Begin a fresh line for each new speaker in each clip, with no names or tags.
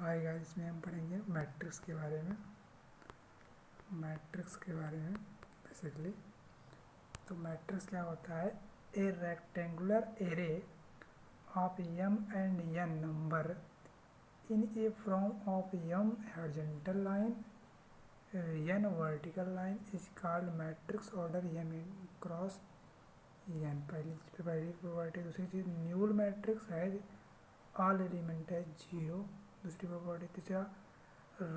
Hi guys, इसमें हम पढ़ेंगे मैट्रिक्स के बारे में। बेसिकली तो मैट्रिक्स क्या होता है? ए rectangular array of m and n number in a form of m horizontal line n vertical line is called matrix order m cross n। पहली प्रॉपर्टी। दूसरी चीज़ न्यूल मैट्रिक्स है, ऑल एलिमेंट है zero. दूसरी property. तीसरा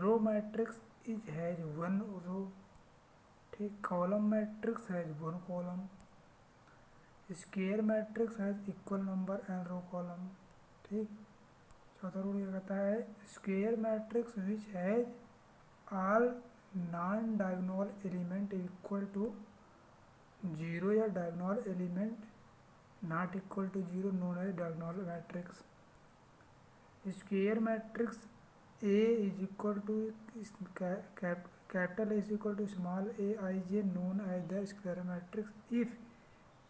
row matrix is has one row, ठीक। Column matrix has one column. Square matrix has equal number and row column, ठीक। चौथा रूल ये कहता है square matrix which has all non diagonal element equal to zero या diagonal element not equal to zero known as diagonal matrix. Square matrix A is equal to capital A is equal to small aij known as the square matrix if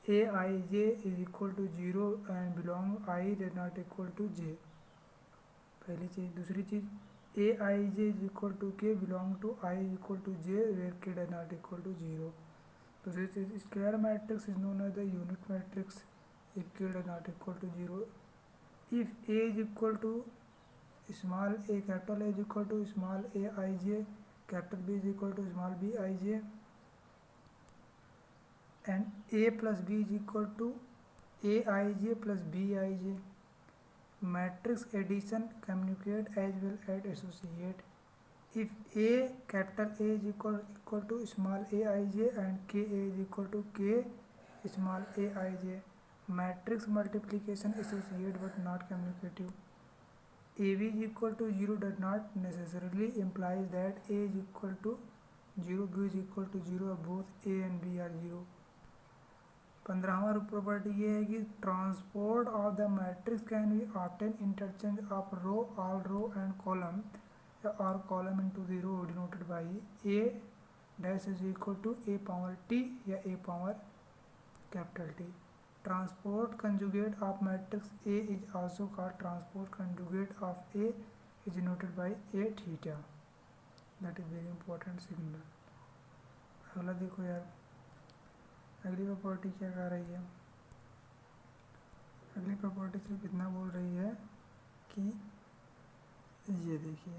aij is equal to 0 and belong I is not equal to j। पहली चीज़। दूसरी चीज़ aij is equal to k belong to I is equal to j where k is not equal to 0। दूसरी चीज़ square matrix is known as the unit matrix if k is not equal to 0 if a is equal to small a capital A is equal to small a ij, capital B is equal to small b ij and a plus b is equal to a ij plus b ij। Matrix addition communicate as well as associate if a capital A is equal to small a ij and k a is equal to k small a ij। Matrix multiplication associate but not communicative। AB is equal to 0 does not necessarily implies that A is equal to 0, B is equal to 0, both A and B are 0। 15वां property ये है कि transport of the matrix can be obtain interchange of row, all row and column और column into the row denoted by A dash is equal to A power T या A power capital T। Transport conjugate of matrix A is also called transport conjugate of A is denoted by A theta। That is very important signal। अगला देखो यार, अगली property क्या कह रही है? अगली प्रॉपर्टी सिर्फ इतना बोल रही है कि ये देखिए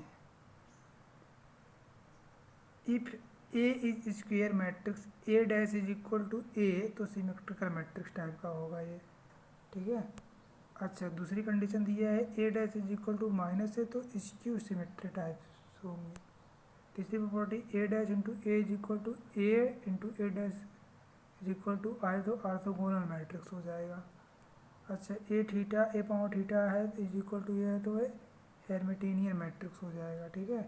if A is square matrix A dash is equal to A तो सिमेट्रिकल मैट्रिक्स टाइप का होगा ये, ठीक है। अच्छा, दूसरी कंडीशन दिया है A dash is equal to minus है तो स्क्यू सिमेट्री टाइप होंगे। तीसरी property A dash into A is equal to A into A dash is equal to I तो ऑर्थोगोनल मैट्रिक्स हो जाएगा। अच्छा, A theta A power theta है is equal to ये है तो हेर्मिटियन मैट्रिक्स हो जाएगा, ठीक है।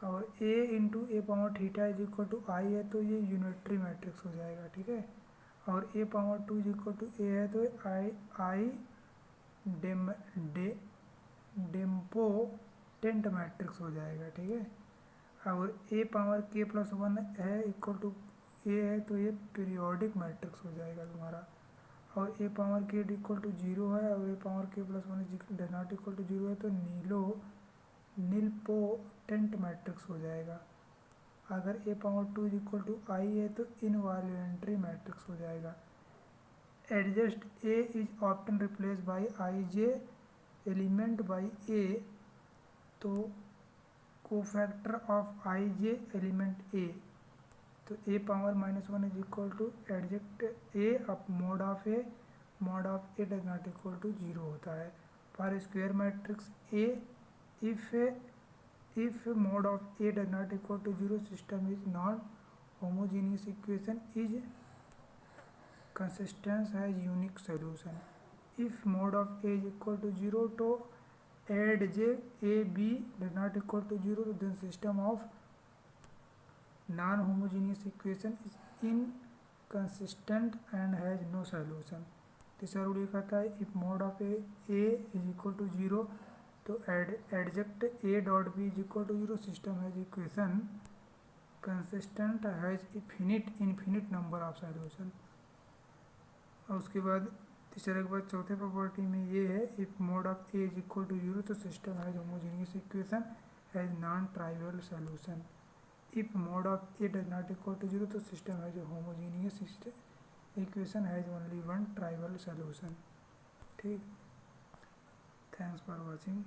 और A into A power theta is equal to I है तो ये यूनिटरी मैट्रिक्स हो जाएगा, ठीक है। और A power 2 is equal to A है तो आई डेम्पोटेंट मैट्रिक्स हो जाएगा, ठीक है। और A पावर k प्लस 1 है इक्वल टू A है तो ये पीरियोडिक मैट्रिक्स हो जाएगा तुम्हारा। और A power k equal to 0 है और A power k plus 1 does not equal to 0 है तो नीलपोटेंट मैट्रिक्स हो जाएगा। अगर A power 2 equal to I है तो इनवॉल्यूंटरी मैट्रिक्स हो जाएगा। Adjoint A is often replace by I J element by A तो cofactor of I J element A तो A power -1 is equal to adjoint A up mod of A does not equal to 0 होता है। For square matrix A if mode of A does not equal to 0 system is non-homogeneous equation is consistent has unique solution। if mode of A is equal to 0 तो add J A B does not equal to 0 then system of non-homogeneous equation is inconsistent and has no solution। तीसरा rule ये कहता है if mode of A is equal to 0 तो adjoint A dot B is equal to 0 system has equation consistent has infinite number of solution. और उसके बाद इस तरह के बाद चौथे प्रॉपर्टी में ये है, if mod of A is equal to 0 तो system has homogeneous equation has non trivial solution. If mod of A does not equal to 0 तो system has homogeneous equation has only one trivial solution. ठीक, thanks for watching.